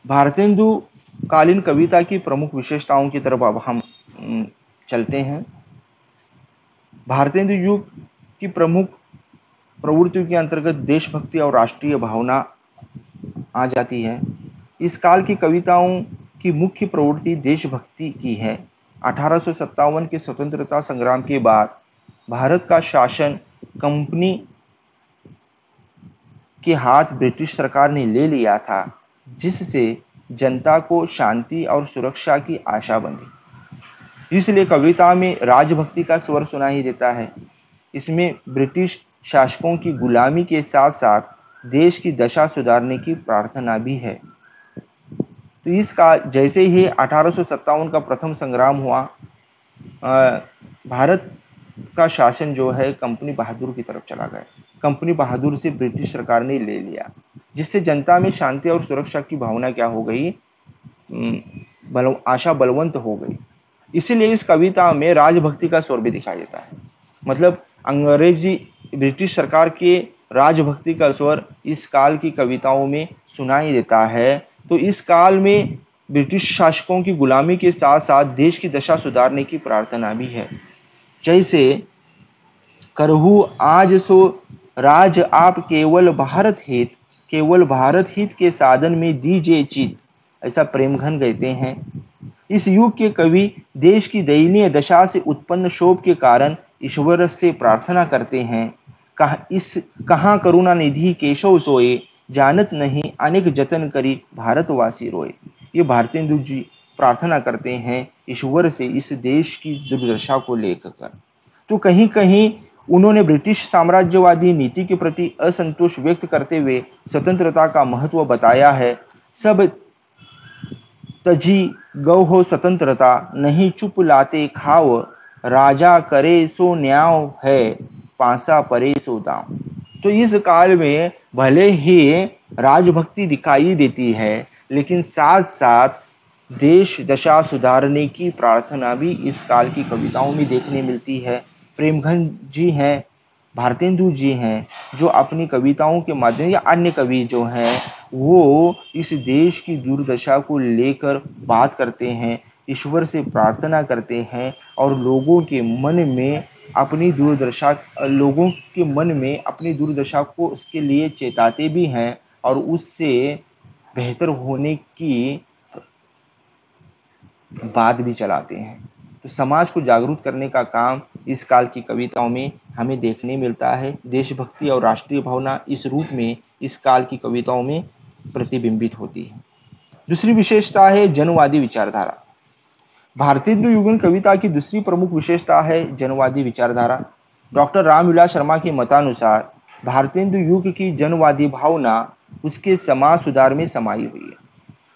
भारतेंदु कालीन कविता की प्रमुख विशेषताओं की तरफ अब हम चलते हैं। भारतेंदु युग की प्रमुख प्रवृत्तियों के अंतर्गत देशभक्ति और राष्ट्रीय भावना आ जाती है। इस काल की कविताओं की मुख्य प्रवृत्ति देशभक्ति की है। 1857 के स्वतंत्रता संग्राम के बाद भारत का शासन कंपनी के हाथ ब्रिटिश सरकार ने ले लिया था, जिससे जनता को शांति और सुरक्षा की आशा बंधी। इसलिए कविता में राजभक्ति का स्वर सुनाई देता है। इसमें ब्रिटिश शासकों की गुलामी के साथ साथ देश की दशा सुधारने की प्रार्थना भी है। तो इसका जैसे ही 1857 का प्रथम संग्राम हुआ, भारत का शासन जो है कंपनी बहादुर की तरफ चला गया। कंपनी बहादुर से ब्रिटिश सरकार ने ले लिया, जिससे जनता में शांति और सुरक्षा की भावना क्या हो गई, आशा बलवंत हो गई। इसीलिए इस कविता में राजभक्ति का स्वर भी दिखाई देता है। मतलब अंग्रेजी ब्रिटिश सरकार के राजभक्ति का स्वर इस काल की कविताओं में सुनाई देता है। तो इस काल में ब्रिटिश शासकों की गुलामी के साथ साथ देश की दशा सुधारने की प्रार्थना भी है। जैसे करहु आज सो राज आप केवल भारत हित के साधन में दीजिए चित, ऐसा प्रेमघन कहते हैं। इस युग के कवि देश की दयनीय दशा से उत्पन्न शोक के कारण ईश्वर से प्रार्थना करते हैं। कहाँ करुणा निधि केशव सोए, जानत नहीं अनेक जतन करी भारतवासी रोए। ये भारतेंदु जी प्रार्थना करते हैं ईश्वर से इस देश की दुर्दशा को लेकर। तो कहीं कहीं उन्होंने ब्रिटिश साम्राज्यवादी नीति के प्रति असंतोष व्यक्त करते हुए स्वतंत्रता का महत्व बताया है। सब तजी गौ हो स्वतंत्रता, नहीं चुप लाते खाओ, राजा करे सो न्याय है, पासा परे सो दाम। तो इस काल में भले ही राजभक्ति दिखाई देती है, लेकिन साथ साथ देश दशा सुधारने की प्रार्थना भी इस काल की कविताओं में देखने मिलती है। प्रेमघन जी हैं, भारतेंदु जी हैं, जो अपनी कविताओं के माध्यम या अन्य कवि जो हैं वो इस देश की दुर्दशा को लेकर बात करते हैं, ईश्वर से प्रार्थना करते हैं और लोगों के मन में अपनी दुर्दशा को उसके लिए चेताते भी हैं और उससे बेहतर होने की बात भी चलाते हैं। तो समाज को जागरूक करने का काम इस काल की कविताओं में हमें देखने मिलता है। देशभक्ति और राष्ट्रीय भावना इस रूप में इस काल की कविताओं में प्रतिबिंबित होती है। दूसरी विशेषता है जनवादी विचारधारा। भारतेंदु युगल कविता की दूसरी प्रमुख विशेषता है जनवादी विचारधारा। डॉक्टर रामविलास शर्मा के मतानुसार भारतेंदु युग की जनवादी भावना उसके समाज सुधार में समाई हुई है।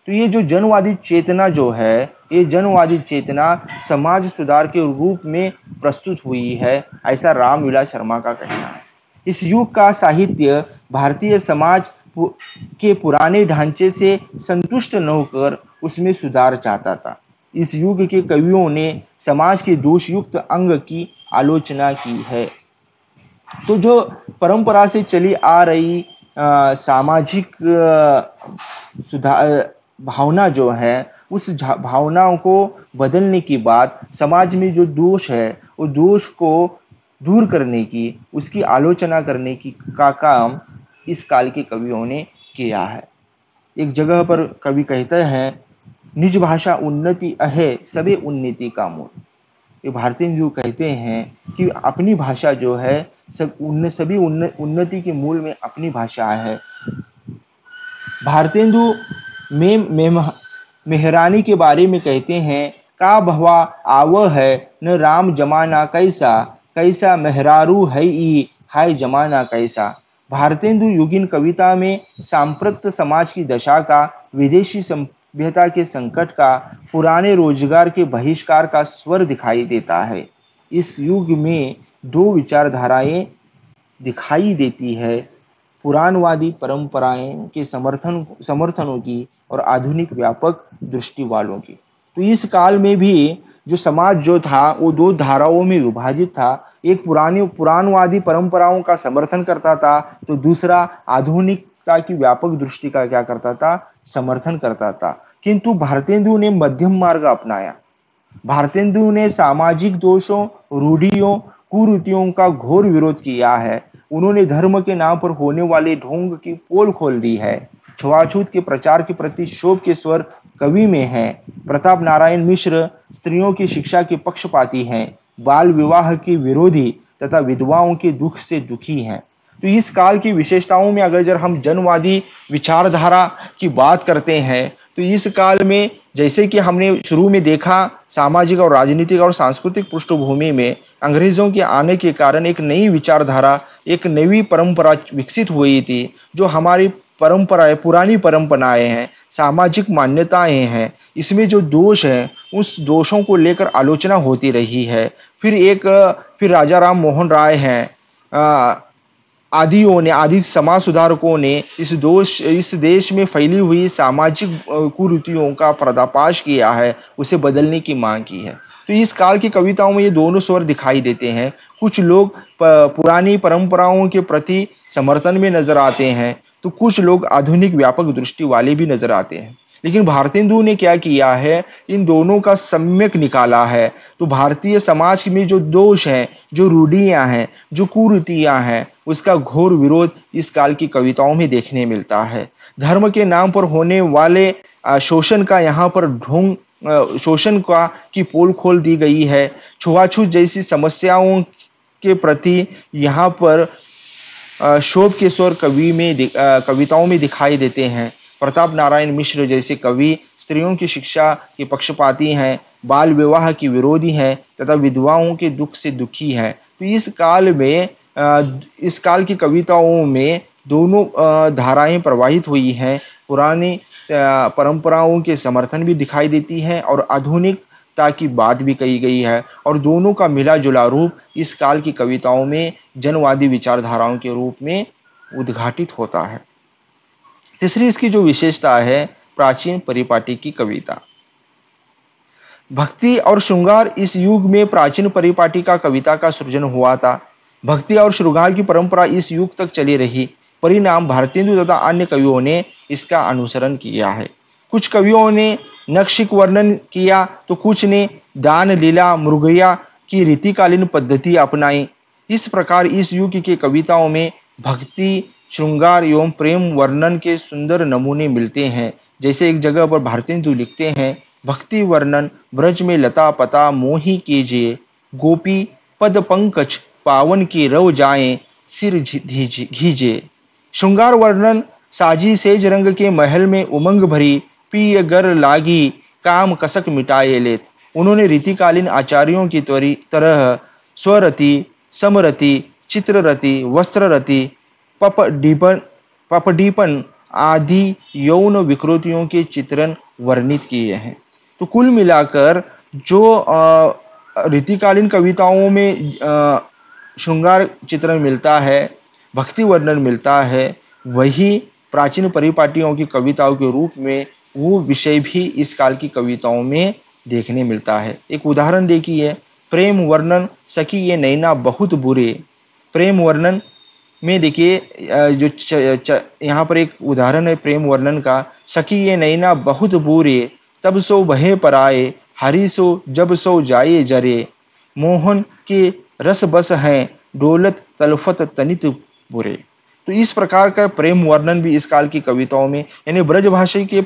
तो ये जो जनवादी चेतना जो है, ये जनवादी चेतना समाज सुधार के रूप में प्रस्तुत हुई है, ऐसा रामविलास शर्मा का कहना है। इस युग का साहित्य भारतीय समाज के पुराने ढांचे से संतुष्ट न होकर उसमें सुधार चाहता था। इस युग के कवियों ने समाज के दोषयुक्त अंग की आलोचना की है। तो जो परंपरा से चली आ रही सामाजिक सुधार भावना जो है, उस भावनाओं को बदलने की बात, समाज में जो दोष है वो दोष को दूर करने की, उसकी आलोचना करने की का काम इस काल के कवियों ने किया है। एक जगह पर कवि कहते हैं, निज भाषा उन्नति अहे सबे उन्नति का मूल। ये भारतेंदु कहते हैं कि अपनी भाषा जो है सभी उन्नति के मूल में अपनी भाषा है। भारतेंदु मेहरानी के बारे में कहते हैं, का भवा आव है न राम जमाना कैसा, कैसा मेहरारू है ई हाय जमाना कैसा। भारतेंदु युगीन कविता में सांप्रत समाज की दशा का, विदेशी सभ्यता के संकट का, पुराने रोजगार के बहिष्कार का स्वर दिखाई देता है। इस युग में दो विचारधाराएं दिखाई देती है, पुराणवादी परंपराएं के समर्थनों की और आधुनिक व्यापक दृष्टि वालों की। तो इस काल में भी जो समाज जो था वो दो धाराओं में विभाजित था। एक पुराणवादी परंपराओं का समर्थन करता था, तो दूसरा आधुनिक आधुनिकता की व्यापक दृष्टि का क्या करता था, समर्थन करता था। किंतु भारतेंदु ने मध्यम मार्ग अपनाया। भारतेंदु ने सामाजिक दोषों, रूढ़ियों, कुरीतियों का घोर विरोध किया है। उन्होंने धर्म के नाम पर होने वाले ढोंग की पोल खोल दी है। छुआछूत के प्रचार के प्रति क्षोभ के स्वर कवि में हैं। प्रताप नारायण मिश्र स्त्रियों की शिक्षा के पक्षपाती हैं, बाल विवाह के विरोधी तथा विधवाओं के दुख से दुखी हैं। तो इस काल की विशेषताओं में अगर हम जनवादी विचारधारा की बात करते हैं, तो इस काल में जैसे कि हमने शुरू में देखा, सामाजिक और राजनीतिक और सांस्कृतिक पृष्ठभूमि में अंग्रेजों के आने के कारण एक नई विचारधारा, एक नई परंपरा विकसित हुई थी। जो हमारी परंपराएं, पुरानी परंपराएं हैं, सामाजिक मान्यताएं हैं, इसमें जो दोष है उस दोषों को लेकर आलोचना होती रही है। फिर राजा राम मोहन राय हैं, आदि समाज सुधारकों ने इस देश में फैली हुई सामाजिक कुरीतियों का पर्दाफाश किया है, उसे बदलने की मांग की है। तो इस काल की कविताओं में ये दोनों स्वर दिखाई देते हैं। कुछ लोग पुरानी परंपराओं के प्रति समर्थन में नजर आते हैं, तो कुछ लोग आधुनिक व्यापक दृष्टि वाले भी नजर आते हैं। लेकिन भारतेंदु ने क्या किया है, इन दोनों का सम्यक निकाला है। तो भारतीय समाज में जो दोष हैं, जो रूढ़ियां हैं, जो कुरीतियां हैं, उसका घोर विरोध इस काल की कविताओं में देखने मिलता है। धर्म के नाम पर होने वाले शोषण का यहाँ पर शोषण का की पोल खोल दी गई है। छुआछूत जैसी समस्याओं के प्रति यहाँ पर क्षोभ के स्वर कविताओं में दिखाई देते हैं। प्रताप नारायण मिश्र जैसे कवि स्त्रियों की शिक्षा के पक्षपाती हैं, बाल विवाह की विरोधी हैं तथा विधवाओं के दुख से दुखी हैं। तो इस काल की कविताओं में दोनों धाराएं प्रवाहित हुई हैं। पुरानी परंपराओं के समर्थन भी दिखाई देती है और आधुनिकता की बात भी कही गई है, और दोनों का मिला जुला रूप इस काल की कविताओं में जनवादी विचारधाराओं के रूप में उद्घाटित होता है। तीसरी इसकी जो विशेषता है, प्राचीन परिपाटी की कविता। भक्ति और श्रृंगार इस युग में प्राचीन परिपाटी का कविता का सृजन हुआ था। भक्ति और श्रृंगार की परंपरा इस युग तक चली रही। परिणाम भारतेंदु तथा अन्य कवियों ने इसका अनुसरण किया है। कुछ कवियों ने नक्शिक वर्णन किया, तो कुछ ने दान लीला मृगया की रीतिकालीन पद्धति अपनाई। इस प्रकार इस युग की कविताओं में भक्ति, श्रृंगार एवं प्रेम वर्णन के सुंदर नमूने मिलते हैं। जैसे एक जगह पर भारतेंदु लिखते हैं, भक्ति वर्णन ब्रज में लता पता मोही कीजिए, गोपी पद पंकज पावन की रव जाएं सिर घीजे। श्रृंगार वर्णन साजी सेज रंग के महल में उमंग भरी, पिय गर लागी काम कसक मिटाए लेत। उन्होंने रीतिकालीन आचार्यों की तरह स्वरति, समरति, चित्ररति, वस्त्ररति, पपडीपन आदि यौन विकृतियों के चित्रण वर्णित किए हैं। तो कुल मिलाकर जो रीतिकालीन कविताओं में श्रृंगार चित्रण मिलता है, भक्ति वर्णन मिलता है, वही प्राचीन परिपाटियों की कविताओं के रूप में वो विषय भी इस काल की कविताओं में देखने मिलता है। एक उदाहरण देखिए, प्रेम वर्णन सखी ये नैना बहुत बुरे। प्रेम वर्णन में देखिए जो यहाँ पर एक उदाहरण है प्रेम वर्णन का, सखी ये नैना बहुत बुरे, तब सो बहे पराए, हरि सो जब सो जाए जरे, मोहन के रस बस हैं, डोलत तलफत तनित बुरे। तो इस प्रकार का प्रेम वर्णन भी इस काल की कविताओं में, यानी ब्रजभाषा के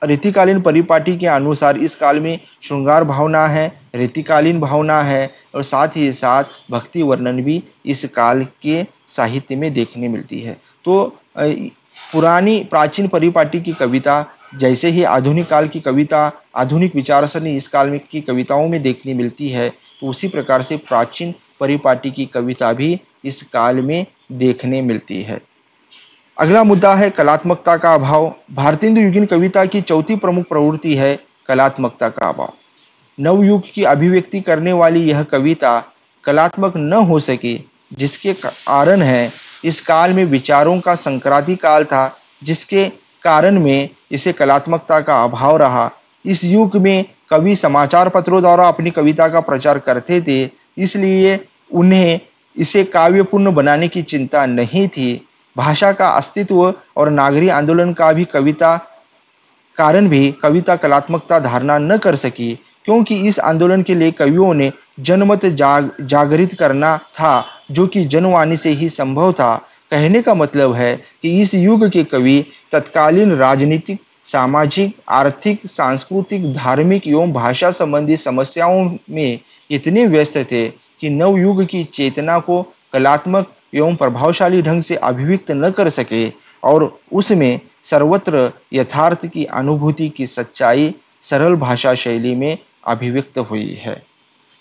रीतिकालीन परिपाटी के अनुसार इस काल में श्रृंगार भावना है, रीतिकालीन भावना है, और साथ ही साथ भक्ति वर्णन भी इस काल के साहित्य में देखने मिलती है। तो पुरानी प्राचीन परिपाटी की कविता जैसे ही आधुनिक काल की कविता, आधुनिक विचारसरणी इस काल में की कविताओं में देखने मिलती है, तो उसी प्रकार से प्राचीन परिपाटी की कविता भी इस काल में देखने मिलती है। अगला मुद्दा है कलात्मकता का अभाव। भारतेंदु युगीन कविता की चौथी प्रमुख प्रवृत्ति है कलात्मकता का अभाव। नवयुग की अभिव्यक्ति करने वाली यह कविता कलात्मक न हो सके, जिसके कारण है इस काल में विचारों का संक्रांति काल था, जिसके कारण में इसे कलात्मकता का अभाव रहा। इस युग में कवि समाचार पत्रों द्वारा अपनी कविता का प्रचार करते थे, इसलिए उन्हें इसे काव्यपूर्ण बनाने की चिंता नहीं थी। भाषा का अस्तित्व और नागरिक आंदोलन का भी कविता कलात्मकता धारणा न कर सकी, क्योंकि इस आंदोलन के लिए कवियों ने जनमत जागृत करना था, जो कि जनवाणी से ही संभव था। कहने का मतलब है कि इस युग के कवि तत्कालीन राजनीतिक, सामाजिक, आर्थिक, सांस्कृतिक, धार्मिक एवं भाषा संबंधी समस्याओं में इतने व्यस्त थे कि नवयुग की चेतना को कलात्मक एवं प्रभावशाली ढंग से अभिव्यक्त न कर सके, और उसमें सर्वत्र यथार्थ की अनुभूति की सच्चाई सरल भाषा शैली में अभिव्यक्त हुई है।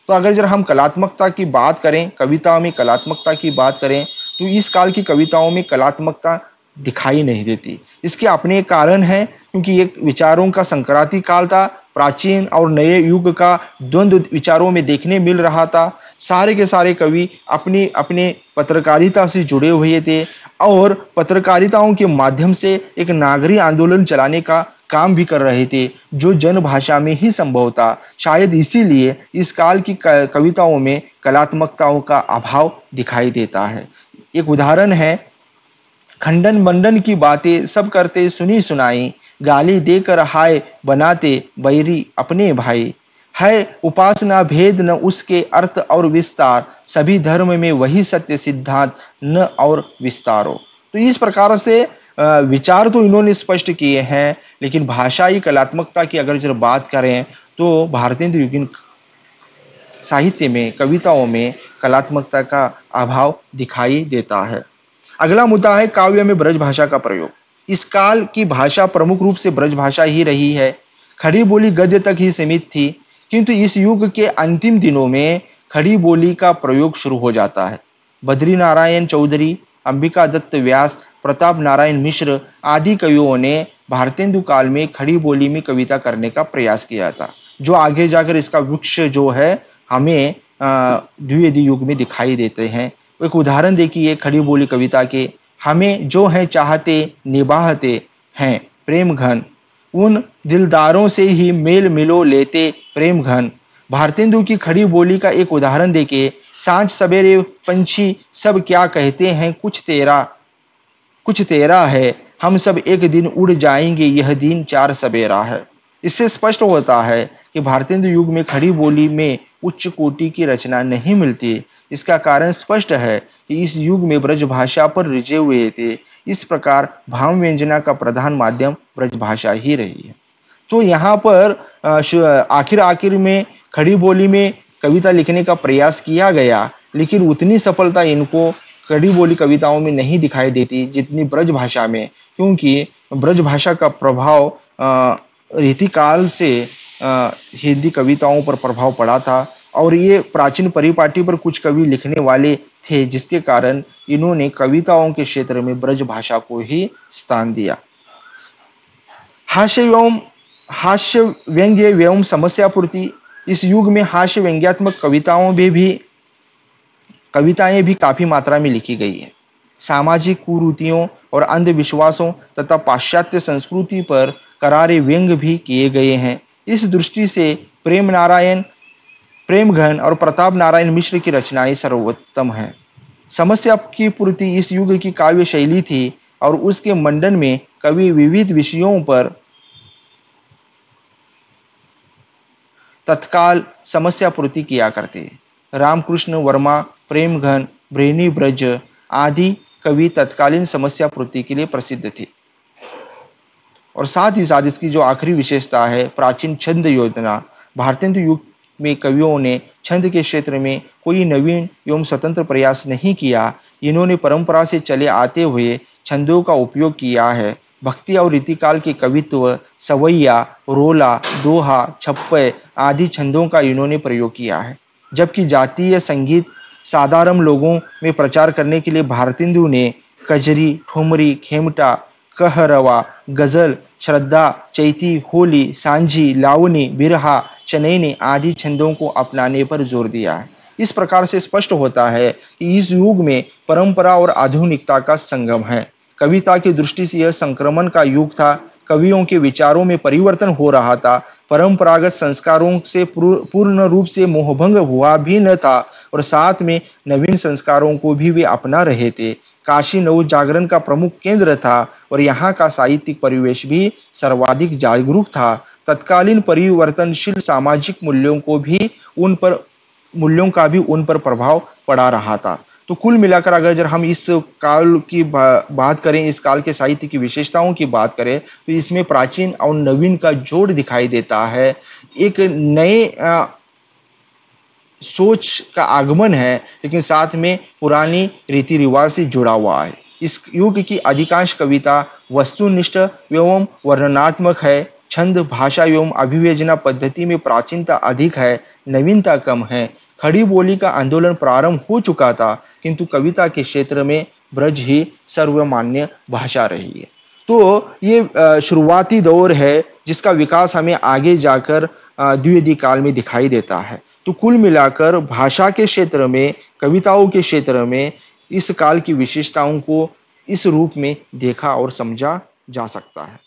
तो अगर जरा हम कलात्मकता की बात करें, कविता में कलात्मकता की बात करें, तो इस काल की कविताओं में कलात्मकता दिखाई नहीं देती। इसके अपने कारण हैं, क्योंकि एक विचारों का संक्रांति काल था, प्राचीन और नए युग का द्वंद्व विचारों में देखने मिल रहा था। सारे के सारे कवि अपनी अपने पत्रकारिता से जुड़े हुए थे और पत्रकारिताओं के माध्यम से एक नागरिक आंदोलन चलाने का काम भी कर रहे थे, जो जन भाषा में ही संभव था। शायद इसीलिए इस काल की कविताओं में कलात्मकताओं का अभाव दिखाई देता है। एक उदाहरण है, खंडन मंडन की बातें सब करते सुनी सुनाई, गाली देकर हाय बनाते बैरी अपने भाई, है उपासना भेद न उसके अर्थ और विस्तार, सभी धर्म में वही सत्य सिद्धांत न और विस्तारो। तो इस प्रकार से विचार तो इन्होंने स्पष्ट किए हैं, लेकिन भाषाई कलात्मकता की अगर जब बात करें तो भारतीय युगीन साहित्य में, कविताओं में कलात्मकता का अभाव दिखाई देता है। अगला मुद्दा है काव्य में ब्रज भाषा का प्रयोग। इस काल की भाषा प्रमुख रूप से ब्रज भाषा ही रही है। खड़ी बोली गद्य तक ही सीमित थी, किंतु इस युग के अंतिम दिनों में खड़ी बोली का प्रयोग शुरू हो जाता है। बद्री नारायण चौधरी, अंबिका दत्त व्यास, प्रताप नारायण मिश्र आदि कवियों ने भारतेंदु काल में खड़ी बोली में कविता करने का प्रयास किया था, जो आगे जाकर इसका वृक्ष जो है हमें द्विवेदी युग में दिखाई देते हैं। एक उदाहरण देखिए खड़ी बोली कविता के, हमें जो है चाहते निभाते हैं प्रेम घन, उन दिलदारों से ही मेल मिलो लेते प्रेम घन। भारतेंदु की खड़ी बोली का एक उदाहरण देखिए, सांझ सवेरे पंछी सब क्या कहते हैं, कुछ तेरा है, हम सब एक दिन उड़ जाएंगे, यह दिन चार सवेरा है। इससे स्पष्ट होता है कि भारतेंदु युग में खड़ी बोली में उच्च कोटि की रचना नहीं मिलती। इसका कारण स्पष्ट है कि इस युग में ब्रज भाषा पर रिझे हुए थे। इस प्रकार भाव व्यंजना का प्रधान माध्यम ब्रज भाषा ही रही है। तो यहाँ पर आखिर में खड़ी बोली में कविता लिखने का प्रयास किया गया, लेकिन उतनी सफलता इनको खड़ी बोली कविताओं में नहीं दिखाई देती जितनी ब्रज भाषा में, क्योंकि ब्रज भाषा का प्रभाव रीतिकाल से हिंदी कविताओं पर प्रभाव पड़ा था, और ये प्राचीन परिपाटी पर कुछ कवि लिखने वाले थे, जिसके कारण इन्होंने कविताओं के क्षेत्र में ब्रज भाषा को ही स्थान दिया। हास्य व्यंग्य एवं समस्या पूर्ति। इस युग में हास्य व्यंग्यात्मक कविताएं भी काफी मात्रा में लिखी गई है। सामाजिक कुरीतियों और अंधविश्वासों तथा पाश्चात्य संस्कृति पर करारे व्यंग भी किए गए हैं। इस दृष्टि से प्रेमघन और प्रताप नारायण मिश्र की रचनाएं सर्वोत्तम हैं। समस्या की पूर्ति इस युग की काव्य शैली थी, और उसके मंडन में कवि विविध विषयों पर तत्काल समस्या पूर्ति किया करते। रामकृष्ण वर्मा, प्रेमघन, ब्रेनी ब्रज आदि कवि तत्कालीन समस्या पूर्ति के लिए प्रसिद्ध थे। और साथ ही साथ इसकी जो आखिरी विशेषता है, प्राचीन छंद योजना। भारतेंदु युग में कवियों ने छंद के क्षेत्र में कोई नवीन एवं स्वतंत्र प्रयास नहीं किया। इन्होंने परंपरा से चले आते हुए छंदों का उपयोग किया है। भक्ति और रीतिकाल के कवित्व, सवैया, रोला, दोहा, छप्पय आदि छंदों का इन्होंने प्रयोग किया है। जबकि जातीय संगीत साधारण लोगों में प्रचार करने के लिए भारतेंदु ने कजरी, ठुमरी, खेमटा, कहरवा, गजल, श्रद्धा, चैती, होली, सांझी, लावनी, बिरहा, चनैनी आदि छंदों को अपनाने पर जोर दिया है। इस प्रकार से स्पष्ट होता है कि इस युग में परंपरा और आधुनिकता का संगम है। कविता की दृष्टि से यह संक्रमण का युग था। कवियों के विचारों में परिवर्तन हो रहा था। परंपरागत संस्कारों से पूर्ण रूप से मोहभंग हुआ भी न था, और साथ में नवीन संस्कारों को भी वे अपना रहे थे। काशी नवजागरण का प्रमुख केंद्र था और यहाँ का साहित्यिक परिवेश भी सर्वाधिक जागरूक था। तत्कालीन परिवर्तनशील सामाजिक मूल्यों का भी उन पर प्रभाव पड़ा रहा था। तो कुल मिलाकर अगर हम इस काल की बात करें, इस काल के साहित्य की विशेषताओं की बात करें, तो इसमें प्राचीन और नवीन का जोड़ दिखाई देता है। एक नए सोच का आगमन है, लेकिन साथ में पुरानी रीति रिवाज से जुड़ा हुआ है। इस युग की अधिकांश कविता वस्तुनिष्ठ एवं वर्णनात्मक है। छंद, भाषा एवं अभिव्यंजना पद्धति में प्राचीनता अधिक है, नवीनता कम है। खड़ी बोली का आंदोलन प्रारंभ हो चुका था, किंतु कविता के क्षेत्र में ब्रज ही सर्वमान्य भाषा रही है। तो ये शुरुआती दौर है, जिसका विकास हमें आगे जाकर द्विवेदी काल में दिखाई देता है। तो कुल मिलाकर भाषा के क्षेत्र में, कविताओं के क्षेत्र में इस काल की विशेषताओं को इस रूप में देखा और समझा जा सकता है।